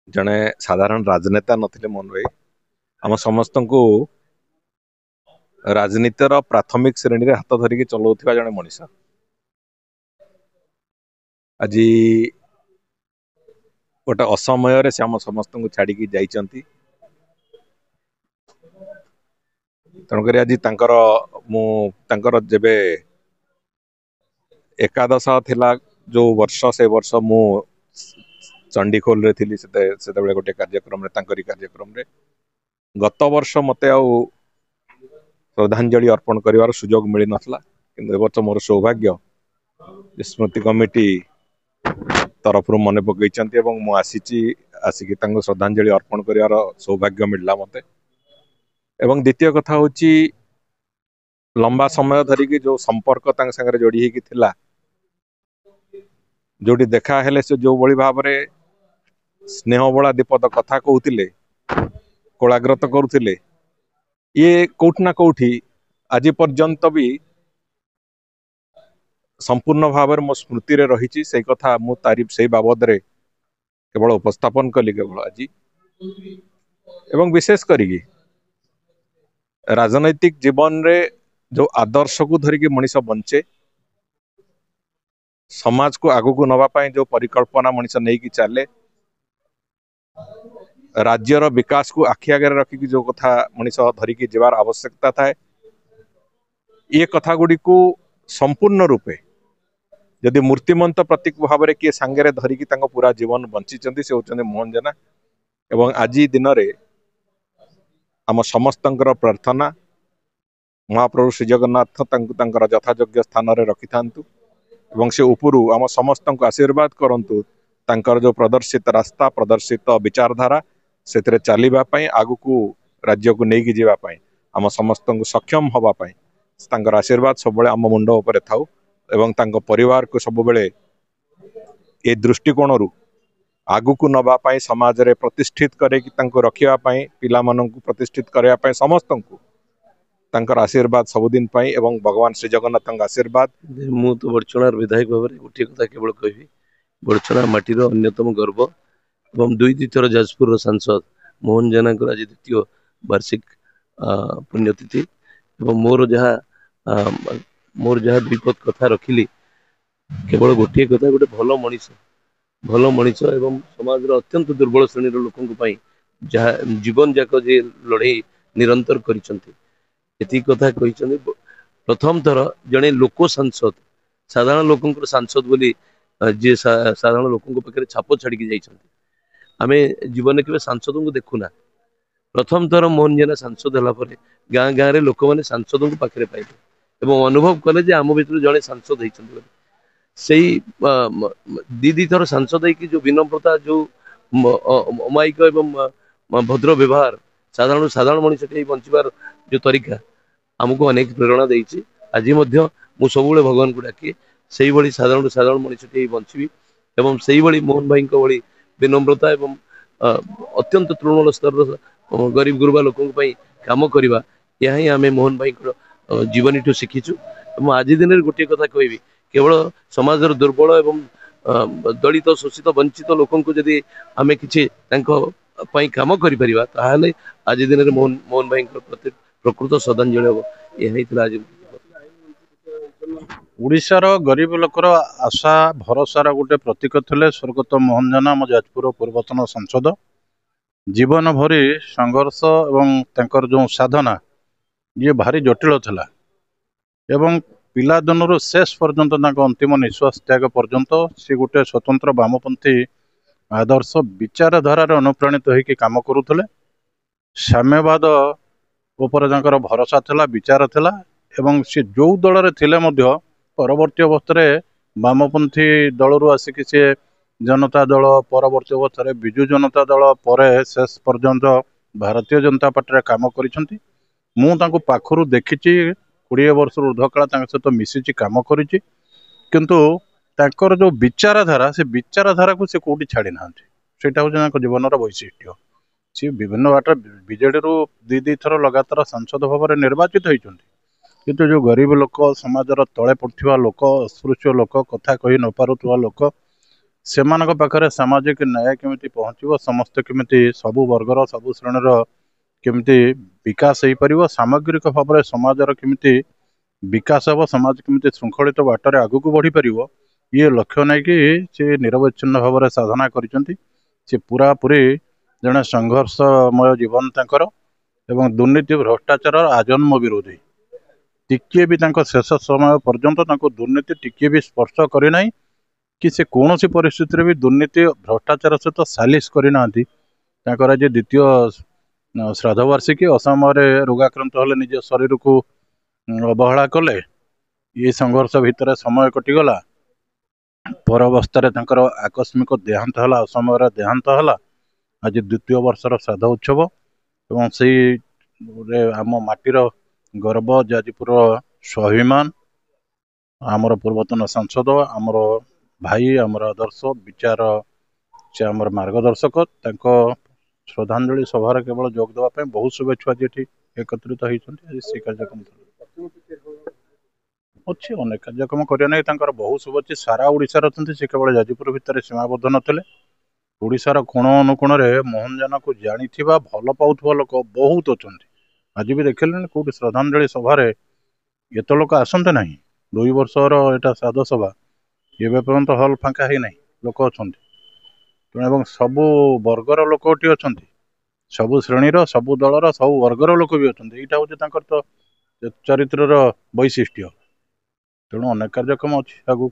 जड़े साधारण राजनेता नथिले मोहन भाई आम समस्त को राजनीतिर प्राथमिक श्रेणी रे हाथ धरिकी चलाउथिबा जड़े मनीष आज गोटे असमय से आम समस्त को छाड़ी जाइछंती। तेणुक आज जेबे एकादश थिला जो वर्ष से वर्ष मु चंडीखोल रे थिली से गोटे कार्यक्रम रे तांकरी कार्यक्रम रे गत वर्ष मते आउ श्रद्धांजलि अर्पण करिवार सुजोग मिली नथला किंतु ए वर्ष मोर सौभाग्य स्मृति कमिटी तरफ मन पकईचंती एवं मु आसिकी तांको श्रद्धांजलि अर्पण करिवार सौभाग्य मिलला मते। एवं द्वितीय कथा होची लंबा समय धरिकी जो संपर्क तांग संगे जोड़ी हेकी थिला जोटी देखा हेले से जो बड़ी भाव रे स्नेह बड़ा दीपद कथा कहूतिले कोलाग्रत करुथिले ये कोठ ना कोठी आज पर्यंत भी संपूर्ण भाव मो स्मृति रे रही से कथा मु तारीफ से बाबद रे केवल उपस्थापन कली केवल आज एवं विशेष करी राजनैतिक जीवन रे जो आदर्श को धरिकी मनीष बंचे समाज को आगु को नवा पाए जो परिकल्पना मनीष नहीं कि चले राज्यर विकास को आखि आगे रखिकी जो कथा मनीष धरिकी जीवार आवश्यकता थाए ये कथा गुड़ी को संपूर्ण रूपे जदि मूर्तिमंत प्रतीक भाव में किए सांगे धरिकी पूरा जीवन बंचिचंती से होचंदी मोहन जेना। एवं आज दिन रे आम समस्तंकर प्रार्थना महाप्रभु श्री जगन्नाथ तांकर यथायोग्य स्थान रे रखि थांतु एवं से उपरु आम समस्त को आशीर्वाद करंतु तांकर जो प्रदर्शित रास्ता प्रदर्शित विचारधारा से चलवा आगु को राज्य को लेकिन जीवाई आम समस्त को सक्षम हवाई तांकर आशीर्वाद सब आम मुंड उपर थाउ एवं तांको परिवार को सब बेले ए दृष्टिकोण रु आगु को नवापाई समाज रे प्रतिष्ठित करे कि तांको रखिया पाई पिला मानन को प्रतिष्ठित करया पाई समस्त को तांकर आशीर्वाद सबुदिन पाई एवं भगवान श्री जगन्नाथ आशीर्वाद। मु तो बड़चणार विधायक भाव में गोटे कथा केवल कहि बड़चना माटीर अन्यतम गर्व एवं दुई थर जाजपुर सांसद मोहन जेना आज द्वितीय वार्षिक पुण्यतिथि एवं मोर जहाँ विपद कथा रखिली केवल गोटे कथा गोटे भल मनीष एवं समाज अत्यंत दुर्बल श्रेणी लोक जहाँ जीवन जाक जे लड़े निरंतर करी कथा कही प्रथम थर जड़े लोक सांसद साधारण लोक सांसद बोली जी साधारण लोक पाखे छाप छाड़ी जाइए आम जीवन के सांसद को देखुना प्रथम थर मोहन जेना सांसद है गाँ गाँव में लोक मैंने सांसद को पाखे पाइबे एवं अनुभव कले जे आम भर जड़े सांसद होती से दी थर सांसद जो विनम्रता जो अमायिक एवं भद्र व्यवहार साधारण साधारण मनीष बंचवार जो तरीका आमको अनेक प्रेरणा देती आज सब भगवान को डाके से भाई साधारण साधारण मनीष बंचवी एवं से भाई मोहन भाई भली विनम्रता एवं अत्यंत तृणमूल स्तर गरीब गुरुबा लोक कम करवा यह ही आम मोहन भाई जीवनी ठू शिखीचु। आज दिन गोटे कथा कहि केवल समाज दुर्बल एवं दलित शोषित वंचित लोक जदि आम कि कम कर आज दिन में मोहन भाई प्रति प्रकृत श्रद्धांजलि हम यह आज ओडिशार गरीब लोकर आशा भरोसार गोटे प्रतीक थे स्वर्गत मोहन जेना आम जाजपुर पूर्वतन सांसद जीवन भरी संघर्ष एवं तांकर जो साधना ये भारी जटिल थिला एवं पिलादिन शेष पर्यंत अंतिम निश्वास त्याग पर्यंत सी गोटे स्वतंत्र वामपंथी आदर्श विचारधारार अनुप्राणित होकर काम करुले साम्यवाद उपर भरोसा थिला विचार थिला एवं सी जो दल रे थिले मध्य परवर्ती अवस्था वामपंथी दलरू आसिक सी जनता दल परवर्ती अवस्था विजु जनता दल पर शेष पर्यंत भारतीय जनता पार्टी काम करिसेंती मु तांको पाखरु देखिछि 20 वर्ष ऊर्ध्वकाल सहित मिशिची काम करिछि किंतु तांकर जो विचारधारा से विचारधारा को से कोठी छाड़ी नांती सेटा हो जीवन वैशिष्ट्य सी विभिन्न बाट बीजेडी रु दी थर लगातार सांसद भाव में निर्वाचित होइछंती किंतु जो गरीब लोक समाजर तले पड़ुवा लोक अस्पृश्य लोक कथा कही न पारुवा लोक ସେମାନଙ୍କ ପାଖରେ ସାମାଜିକ ନ୍ୟାୟ କେମିତି ପହଞ୍ଚିବ, ସମସ୍ତେ କେମିତି ସବୁ ବର୍ଗର ସବୁ ଶ୍ରେଣୀର କେମିତି ବିକାଶ ହେଇପାରିବ, ସାମଗ୍ରିକ ଭାବରେ ସମାଜର କେମିତି ବିକାଶ ହେବ, ସମାଜ କେମିତି ଶୃଙ୍ଖଳିତ ବାଟରେ ଆଗକୁ ବଢ଼ିପାରିବ, ଇଏ ଲକ୍ଷ୍ୟ ନେଇକି ସେ ନିରବଚ୍ଛିନ୍ନ ଭାବରେ ସାଧନା କରିଛନ୍ତି। ସେ ପୁରାପୁରି ଜଣେ ସଂଘର୍ଷମୟ ଜୀବନ ତାଙ୍କର ଏବଂ ଦୁର୍ନୀତି ଭ୍ରଷ୍ଟାଚାର ଆଜନ୍ମ ବିରୋଧୀ। ଟିକିଏ ବି ତାଙ୍କ ଶେଷ ସମୟ ପର୍ଯ୍ୟନ୍ତ ତାଙ୍କୁ ଦୁର୍ନୀତି ଟିକିଏ ବି ସ୍ପର୍ଶ କରିନାହିଁ କି ସେ କୌଣସି ପରିସ୍ଥିତିରେ ବି ଦୁର୍ନୀତି ଭ୍ରଷ୍ଟାଚାର ସହିତ ସାଲିସ କରିନାହାନ୍ତି। ତାଙ୍କର ଆଜି ଦ୍ୱିତୀୟ ଶ୍ରାଦ୍ଧ ବାର୍ଷିକୀ, ଅସମୟରେ ରୋଗାକ୍ରାନ୍ତ ହେଲେ ନିଜ ଶରୀରକୁ ଅବହେଳା କଲେ, ଏ ସଂଘର୍ଷ ଭିତରେ ସମୟ କଟିଗଲା, ପର ଅବସ୍ଥାରେ ତାଙ୍କର ଆକସ୍ମିକ ଦେହାନ୍ତ ହେଲା, ଅସମୟରେ ଦେହାନ୍ତ ହେଲା। ଆଜି ଦ୍ୱିତୀୟ ବର୍ଷର ଶ୍ରାଦ୍ଧ ଉତ୍ସବ ଏବଂ ସେଇ ଆମ ମାଟିର ଗର୍ବ, ଯାଜପୁର ସ୍ୱାଭିମାନ, ଆମର ପୂର୍ବତନ ସାଂସଦ, ଆମର ଭାଇ, ଆମର ଆଦର୍ଶ ବିଚାର, ସେ ଆମର ମାର୍ଗଦର୍ଶକ, ତାଙ୍କ ଶ୍ରଦ୍ଧାଞ୍ଜଳି ସଭାରେ କେବଳ ଯୋଗ ଦେବା ପାଇଁ ବହୁତ ଶୁଭେଚ୍ଛା ଆଜି ଏଠି ଏକତ୍ରିତ ହେଇଛନ୍ତି। ଆଜି ସେ କାର୍ଯ୍ୟକ୍ରମ ଅଛି, ଅନେକ କାର୍ଯ୍ୟକ୍ରମ କରିବା ନେଇ ତାଙ୍କର ବହୁତ ଶୁଭ ଅଛି। ସାରା ଓଡ଼ିଶାରେ ଅଛନ୍ତି, ସେ କେବଳ ଯାଜପୁର ଭିତରେ ସୀମାବଦ୍ଧ ନଥିଲେ। ଓଡ଼ିଶାର କୋଣ ଅନୁକୋଣରେ ମୋହନଯାନକୁ ଜାଣିଥିବା, ଭଲ ପାଉଥିବା ଲୋକ ବହୁତ ଅଛନ୍ତି। ଆଜି ବି ଦେଖିଲେଣି କୋଉଠି ଶ୍ରଦ୍ଧାଞ୍ଜଳି ସଭାରେ ଏତେ ଲୋକ ଆସନ୍ତେ ନାହିଁ। 2 ବର୍ଷର ଏଇଟା ଶ୍ରାଦ୍ଧ ସଭା, ଏବେ ପର୍ଯ୍ୟନ୍ତ ହଲ୍ ଫାଙ୍କା ହେଇନାହିଁ, ଲୋକ ଅଛନ୍ତି। ତେଣୁ ଏବଂ ସବୁ ବର୍ଗର ଲୋକ ଏଠି ଅଛନ୍ତି, ସବୁ ଶ୍ରେଣୀର, ସବୁ ଦଳର, ସବୁ ବର୍ଗର ଲୋକ ବି ଅଛନ୍ତି। ଏଇଟା ହେଉଛି ତାଙ୍କର ତ ଚରିତ୍ରର ବୈଶିଷ୍ଟ୍ୟ। ତେଣୁ ଅନେକ କାର୍ଯ୍ୟକ୍ରମ ଅଛି ଆଗକୁ।